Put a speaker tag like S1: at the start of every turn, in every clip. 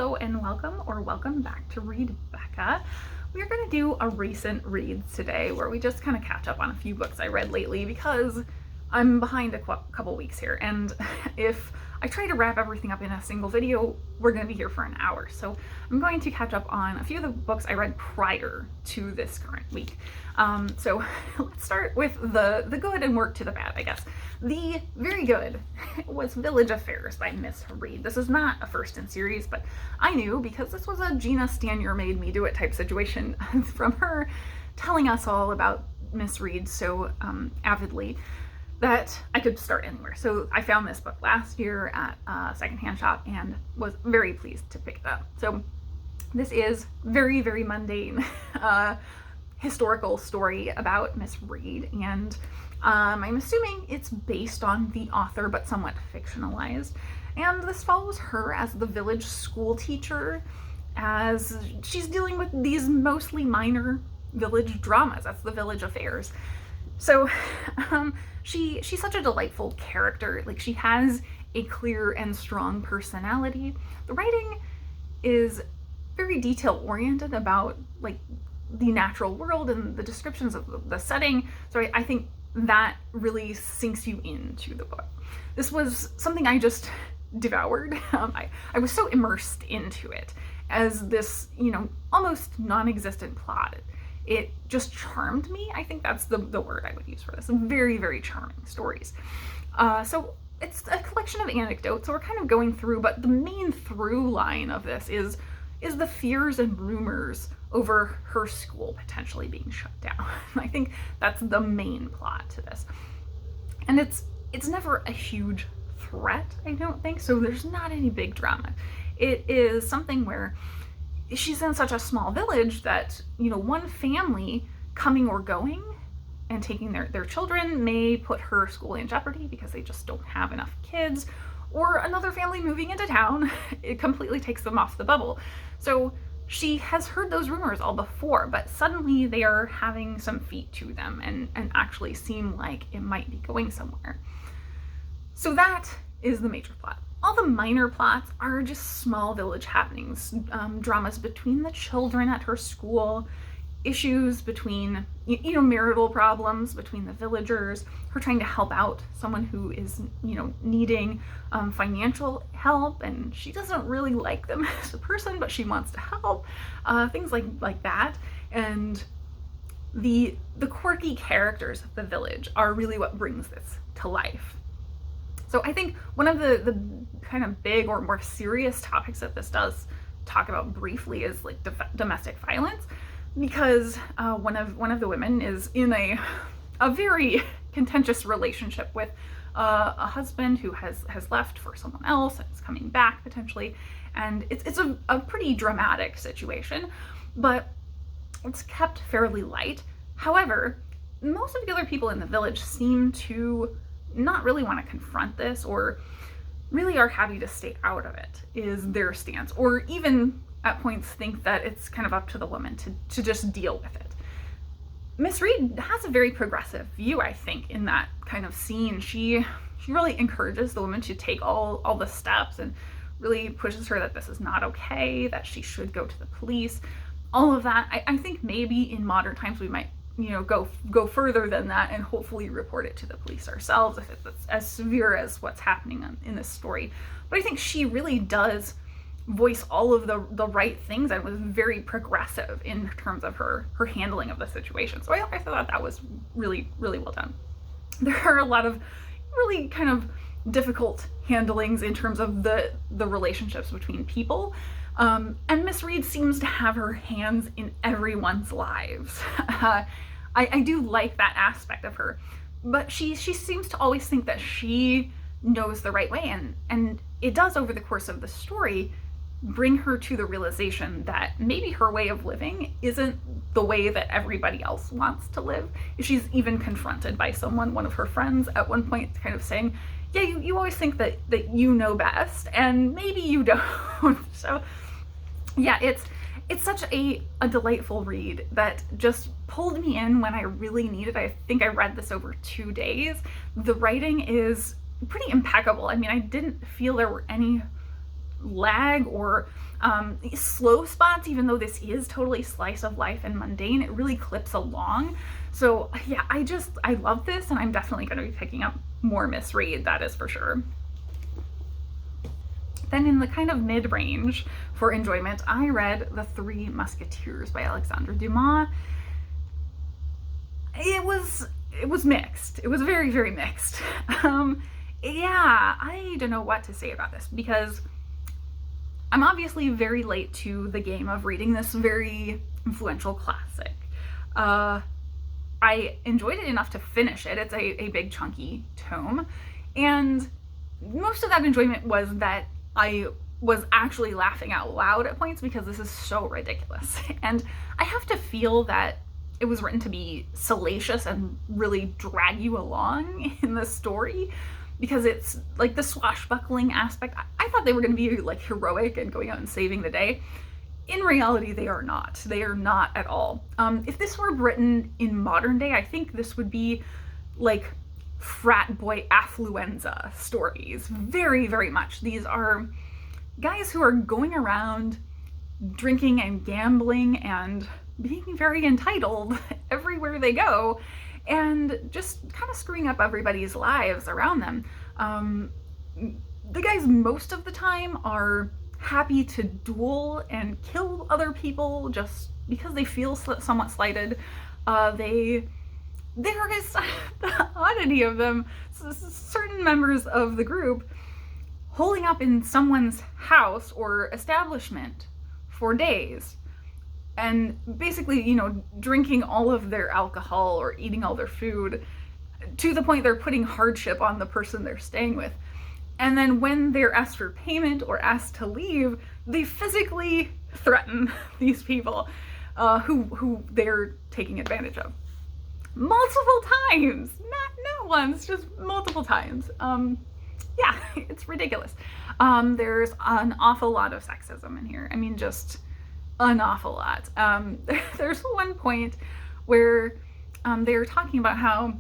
S1: Hello and welcome back to Read Becca. We're going to do a recent reads today where we just kind of catch up on a few books I read lately because I'm behind a couple weeks here, and if I try to wrap everything up in a single video, we're going to be here for an hour. So I'm going to catch up on a few of the books I read prior to this current week. So let's start with the good and work to the bad, I guess. The very good was Village Affairs by Miss Reed. This is not a first in series, but I knew because this was a Gina Stanier made me do it type situation from her telling us all about Miss Reed so avidly that I could start anywhere. So I found this book last year at a secondhand shop and was very pleased to pick it up. So this is very, very mundane historical story about Miss Reed, and I'm assuming it's based on the author but somewhat fictionalized. And this follows her as the village school teacher as she's dealing with these mostly minor village dramas. That's the Village Affairs. So she's such a delightful character. Like, she has a clear and strong personality. The writing is very detail oriented about like the natural world and the descriptions of the setting. So I think that really sinks you into the book. This was something I just devoured. I was so immersed into it as this, almost non-existent plot. It just charmed me. I think that's the word I would use for this. Very, very charming stories. So it's a collection of anecdotes, so we're kind of going through, but the main through line of this is the fears and rumors over her school potentially being shut down. I think that's the main plot to this. And it's never a huge threat, I don't think, so there's not any big drama. It is something where she's in such a small village that, one family coming or going and taking their children may put her school in jeopardy because they just don't have enough kids, or another family moving into town, it completely takes them off the bubble. So she has heard those rumors all before, but suddenly they are having some feet to them and actually seem like it might be going somewhere. So that is the major plot. All the minor plots are just small village happenings, dramas between the children at her school, issues between, marital problems between the villagers, her trying to help out someone who is, needing financial help, and she doesn't really like them as a person, but she wants to help, things like that. And the quirky characters of the village are really what brings this to life. So I think one of the kind of big or more serious topics that this does talk about briefly is like domestic violence, because one of the women is in a very contentious relationship with a husband who has left for someone else and is coming back potentially, and it's a pretty dramatic situation, but it's kept fairly light. However, most of the other people in the village seem to not really want to confront this, or really are happy to stay out of it, is their stance, or even at points think that it's kind of up to the woman to just deal with it. Miss Reed has a very progressive view, I think, in that kind of scene. She really encourages the woman to take all the steps and really pushes her that this is not okay, that she should go to the police, all of that. I think maybe in modern times we might go further than that and hopefully report it to the police ourselves if it's as severe as what's happening in this story. But I think she really does voice all of the right things and was very progressive in terms of her handling of the situation. So I thought that was really, really well done. There are a lot of really kind of difficult handlings in terms of the relationships between people. And Miss Reed seems to have her hands in everyone's lives. I do like that aspect of her, but she seems to always think that she knows the right way, and it does, over the course of the story, bring her to the realization that maybe her way of living isn't the way that everybody else wants to live. She's even confronted by one of her friends at one point, kind of saying, yeah, you always think that you know best, and maybe you don't. So yeah, it's such a delightful read that just pulled me in when I really needed. I think I read this over 2 days. The writing is pretty impeccable. I mean, I didn't feel there were any lag or slow spots, even though this is totally slice of life and mundane. It really clips along. So yeah, I love this, and I'm definitely going to be picking up more misread, that is for sure. Then in the kind of mid-range for enjoyment, I read The Three Musketeers by Alexandre Dumas. It was mixed. It was very, very mixed. Yeah, I don't know what to say about this, because I'm obviously very late to the game of reading this very influential classic. I enjoyed it enough to finish it. It's a big chunky tome, and most of that enjoyment was that I was actually laughing out loud at points, because this is so ridiculous. And I have to feel that it was written to be salacious and really drag you along in the story, because it's like the swashbuckling aspect. I thought they were going to be like heroic and going out and saving the day. In reality, they are not. They are not at all. If this were written in modern day, I think this would be like frat boy affluenza stories. Very, very much. These are guys who are going around drinking and gambling and being very entitled everywhere they go, and just kind of screwing up everybody's lives around them. The guys most of the time are happy to duel and kill other people just because they feel somewhat slighted. There is the oddity of them, certain members of the group holding up in someone's house or establishment for days, and basically, you know, drinking all of their alcohol or eating all their food to the point they're putting hardship on the person they're staying with. And then when they're asked for payment or asked to leave, they physically threaten these people who they're taking advantage of. Multiple times, not once, just multiple times. Yeah, it's ridiculous. There's an awful lot of sexism in here. I mean, just an awful lot. There's one point where they're talking about how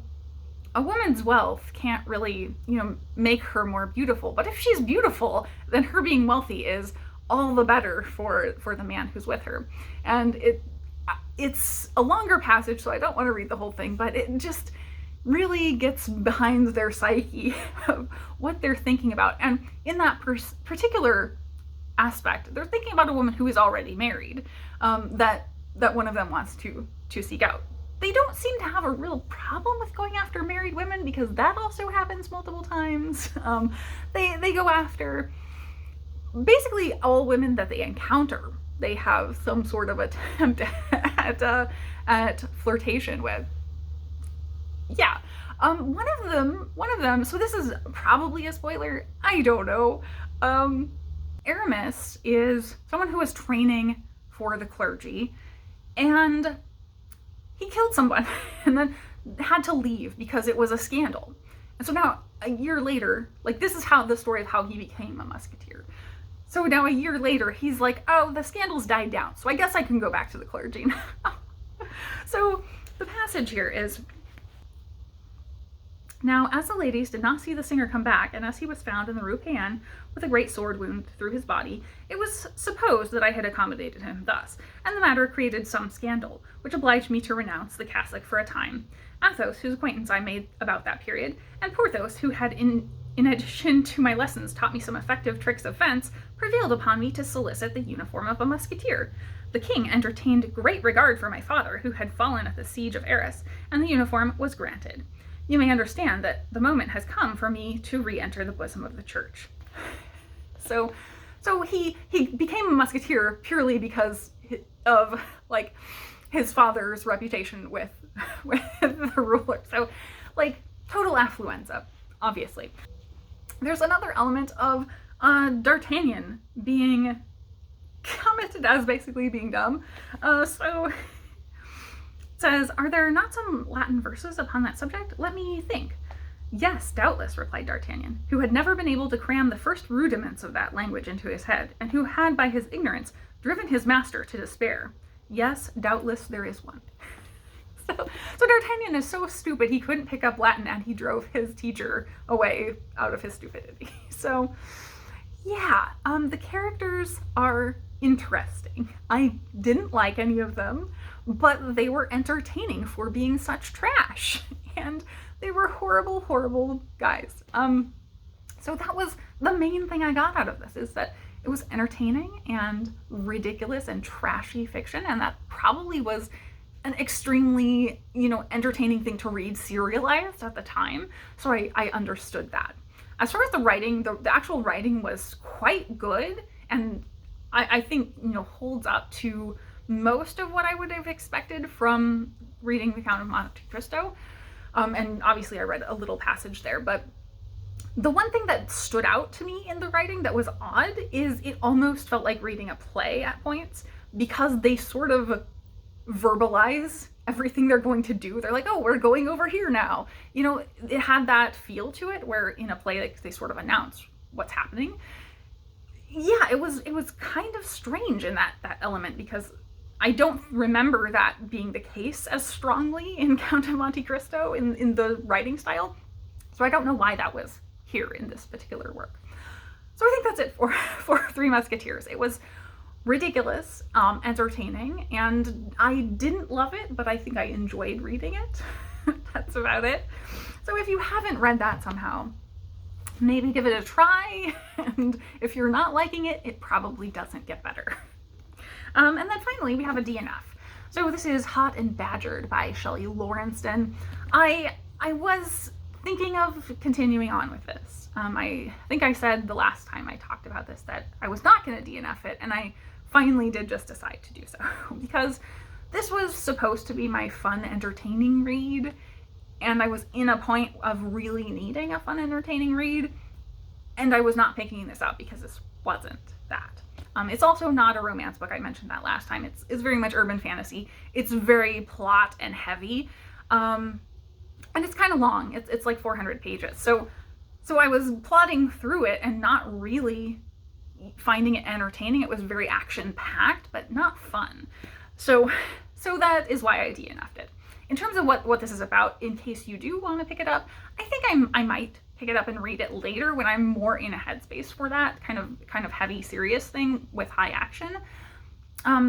S1: a woman's wealth can't really, you know, make her more beautiful. But if she's beautiful, then her being wealthy is all the better for the man who's with her. And it's a longer passage, so I don't want to read the whole thing, but it just really gets behind their psyche of what they're thinking about. And in that particular aspect, they're thinking about a woman who is already married, that one of them wants to seek out. They don't seem to have a real problem with going after married women, because that also happens multiple times. They go after basically all women that they encounter. They have some sort of attempt at flirtation with. Yeah. One of them, so this is probably a spoiler, I don't know. Aramis is someone who is training for the clergy, and he killed someone and then had to leave because it was a scandal. And so now, a year later, like, this is how the story of how he became a musketeer. So now a year later, he's like, oh, the scandal's died down, so I guess I can go back to the clergy now. So the passage here is, now, as the ladies did not see the singer come back, and as he was found in the Rue Payenne with a great sword wound through his body, it was supposed that I had accommodated him thus, and the matter created some scandal, which obliged me to renounce the cassock for a time. Athos, whose acquaintance I made about that period, and Porthos, who had in addition to my lessons taught me some effective tricks of fence, prevailed upon me to solicit the uniform of a musketeer. The king entertained great regard for my father, who had fallen at the siege of Arras, and the uniform was granted. You may understand that the moment has come for me to re-enter the bosom of the church. So he became a musketeer purely because of, like, his father's reputation with the ruler. So, like, total affluenza, obviously. There's another element of D'Artagnan being commented as basically being dumb. Says, are there not some Latin verses upon that subject? Let me think. Yes, doubtless, replied D'Artagnan, who had never been able to cram the first rudiments of that language into his head, and who had by his ignorance driven his master to despair. Yes, doubtless there is one. So D'Artagnan is so stupid he couldn't pick up Latin, and he drove his teacher away out of his stupidity. So Yeah, the characters are interesting. I didn't like any of them, but they were entertaining for being such trash. And they were horrible, horrible guys. So that was the main thing I got out of this, is that it was entertaining and ridiculous and trashy fiction, and that probably was an extremely, entertaining thing to read serialized at the time. So I understood that. As far as the writing, the actual writing was quite good, and I think, holds up to most of what I would have expected from reading The Count of Monte Cristo. And obviously I read a little passage there, but the one thing that stood out to me in the writing that was odd is it almost felt like reading a play at points, because they sort of verbalize everything they're going to do. They're like, oh, we're going over here now. It had that feel to it where in a play they sort of announce what's happening. Yeah, it was kind of strange in that element, because I don't remember that being the case as strongly in Count of Monte Cristo in the writing style. So I don't know why that was here in this particular work. So I think that's it for Three Musketeers. It was ridiculous, entertaining, and I didn't love it, but I think I enjoyed reading it. That's about it. So if you haven't read that somehow, maybe give it a try, and if you're not liking it, it probably doesn't get better. And then finally, we have a DNF. So this is Hot and Badgered by Shelley Lawrenston. I was thinking of continuing on with this. I think I said the last time I talked about this that I was not going to DNF it, and I finally did just decide to do so, because this was supposed to be my fun, entertaining read, and I was in a point of really needing a fun, entertaining read, and I was not picking this up because this wasn't that. It's also not a romance book. I mentioned that last time. It's very much urban fantasy. It's very plot and heavy, and it's kind of long. It's like 400 pages. So I was plodding through it and not really finding it entertaining. It was very action-packed, but not fun. So that is why I DNF'd it. In terms of what this is about, in case you do want to pick it up, I think I might pick it up and read it later when I'm more in a headspace for that kind of heavy, serious thing with high action.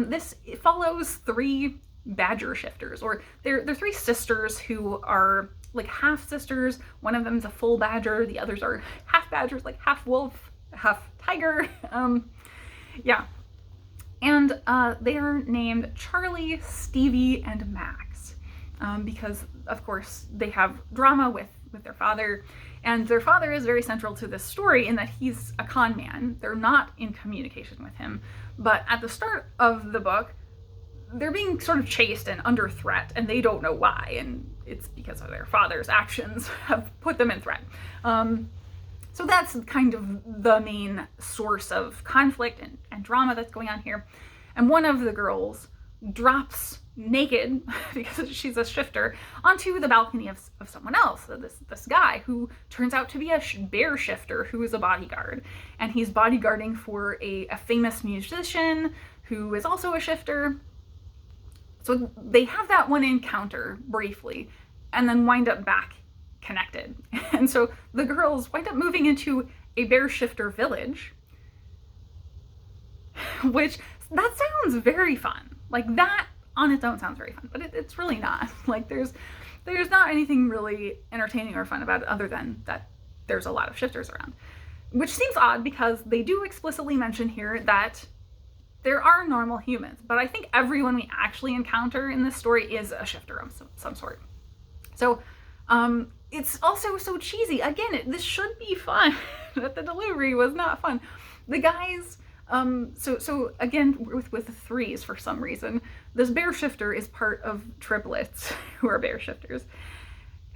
S1: This follows three badger shifters, or they're three sisters who are like half sisters. One of them's a full badger, the others are half badgers, like half wolf, half tiger. Yeah. And they are named Charlie, Stevie, and Max, because of course they have drama with their father, and their father is very central to this story in that he's a con man. They're not in communication with him, but at the start of the book, they're being sort of chased and under threat, and they don't know why, and it's because of their father's actions have put them in threat. So that's kind of the main source of conflict and drama that's going on here. And one of the girls drops naked, because she's a shifter, onto the balcony of someone else, this guy who turns out to be a bear shifter who is a bodyguard. And he's bodyguarding for a famous musician who is also a shifter. So they have that one encounter briefly, and then wind up back connected. And so the girls wind up moving into a bear shifter village, which that sounds very fun. Like that on its own sounds very fun, but it's really not. Like there's not anything really entertaining or fun about it other than that there's a lot of shifters around, which seems odd because they do explicitly mention here that there are normal humans, but I think everyone we actually encounter in this story is a shifter of some sort. So it's also so cheesy. Again, this should be fun, but the delivery was not fun. The guys, so again, with the threes for some reason, this bear shifter is part of triplets who are bear shifters.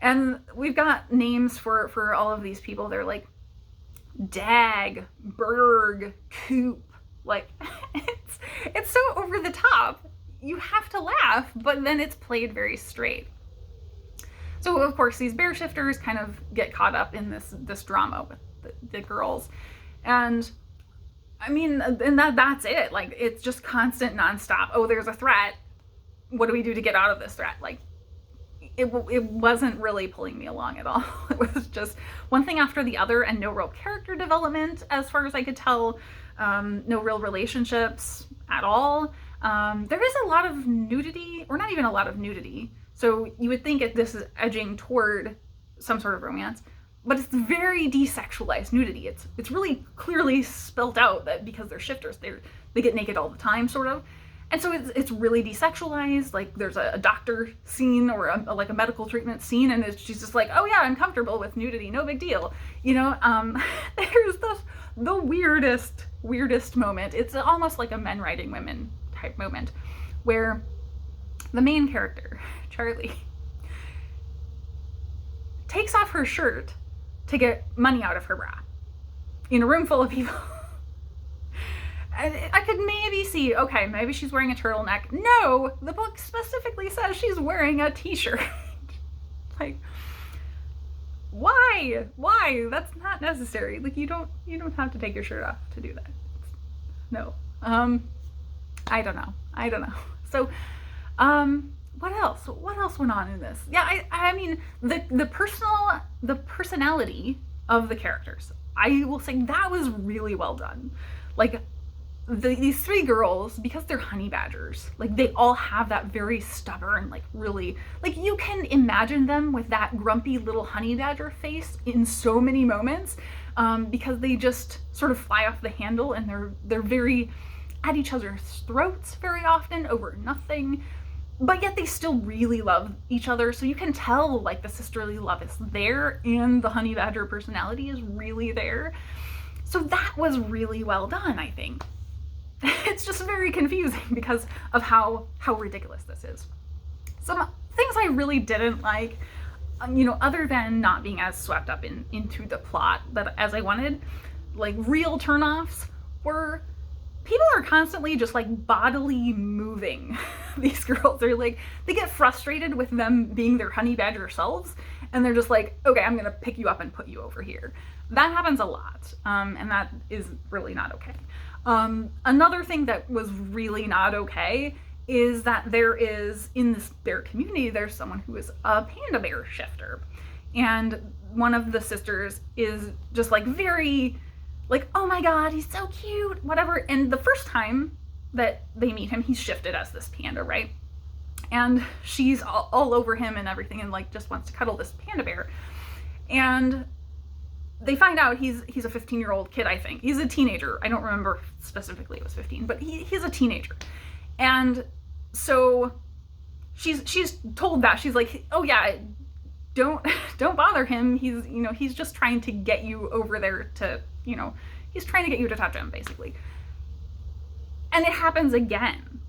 S1: And we've got names for all of these people. They're like Dag, Berg, Coop. Like, it's so over the top. You have to laugh, but then it's played very straight. So of course these bear shifters kind of get caught up in this drama with the girls, and I mean, and that's it. Like it's just constant nonstop. Oh, there's a threat. What do we do to get out of this threat? Like it wasn't really pulling me along at all. It was just one thing after the other and no real character development as far as I could tell. No real relationships at all. There is a lot of nudity, or not even a lot of nudity. So you would think this is edging toward some sort of romance, but it's very desexualized nudity. It's really clearly spelt out that because they're shifters, they get naked all the time, sort of. And so it's really desexualized. Like there's a doctor scene or like a medical treatment scene, and she's just like, oh yeah, I'm comfortable with nudity, no big deal. You know, there's the weirdest moment. It's almost like a men writing women type moment where the main character, Charlie, takes off her shirt to get money out of her bra in a room full of people. And I could maybe see, okay, maybe she's wearing a turtleneck. No, the book specifically says she's wearing a t-shirt. Like, why? That's not necessary. Like, you don't have to take your shirt off to do that. No. I don't know. So, what else? What else went on in this? Yeah, I mean, the personality of the characters, I will say that was really well done. Like, these three girls, because they're honey badgers, like they all have that very stubborn, like really, like you can imagine them with that grumpy little honey badger face in so many moments, because they just sort of fly off the handle, and they're very at each other's throats very often over nothing, but yet they still really love each other. So you can tell like the sisterly love is there, and the honey badger personality is really there. So that was really well done, I think. It's just very confusing because of how ridiculous this is. Some things I really didn't like, you know, other than not being as swept up into the plot as I wanted, like real turnoffs, were people are constantly just like bodily moving. These girls are like, they get frustrated with them being their honey badger selves, and they're just like, okay, I'm gonna pick you up and put you over here. That happens a lot, and that is really not okay. Another thing that was really not okay is that there is, in this bear community, there's someone who is a panda bear shifter. And one of the sisters is just like very, like, oh my God, he's so cute, whatever. And the first time that they meet him, he's shifted as this panda, right? And she's all over him and everything, and like just wants to cuddle this panda bear. And they find out he's a 15-year-old kid, I think. He's a teenager. I don't remember specifically it was 15, but he's a teenager. And so she's told that. She's like, oh yeah, don't bother him. He's just trying to get you over there to, he's trying to get you to touch him, basically. And it happens again.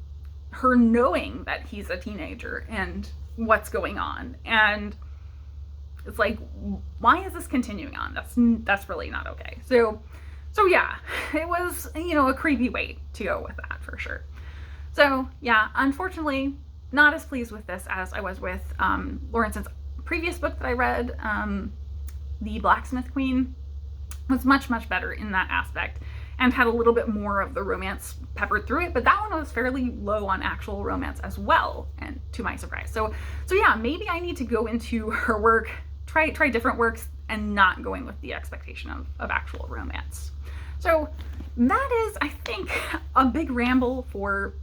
S1: Her knowing that he's a teenager and what's going on. And it's like, why is this continuing on? That's really not okay. So yeah, it was, a creepy way to go with that for sure. So yeah, unfortunately, not as pleased with this as I was with Lawrence's previous book that I read, The Blacksmith Queen. Was much, much better in that aspect and had a little bit more of the romance peppered through it, but that one was fairly low on actual romance as well, and to my surprise. So yeah, maybe I need to go into her work, try different works, and not going with the expectation of actual romance. So that is, I think, a big ramble for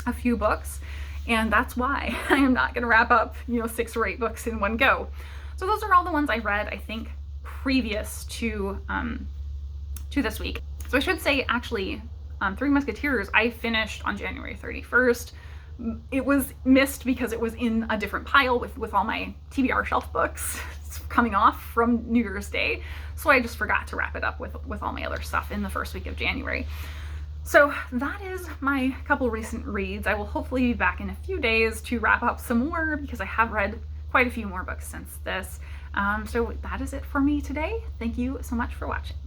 S1: a few books, and that's why I am not going to wrap up, 6 or 8 books in one go. So those are all the ones I read, I think, previous to this week. So I should say, actually, Three Musketeers, I finished on January 31st. It was missed because it was in a different pile with all my TBR shelf books coming off from New Year's Day. So I just forgot to wrap it up with all my other stuff in the first week of January. So that is my couple recent reads. I will hopefully be back in a few days to wrap up some more because I have read quite a few more books since this. So that is it for me today. Thank you so much for watching.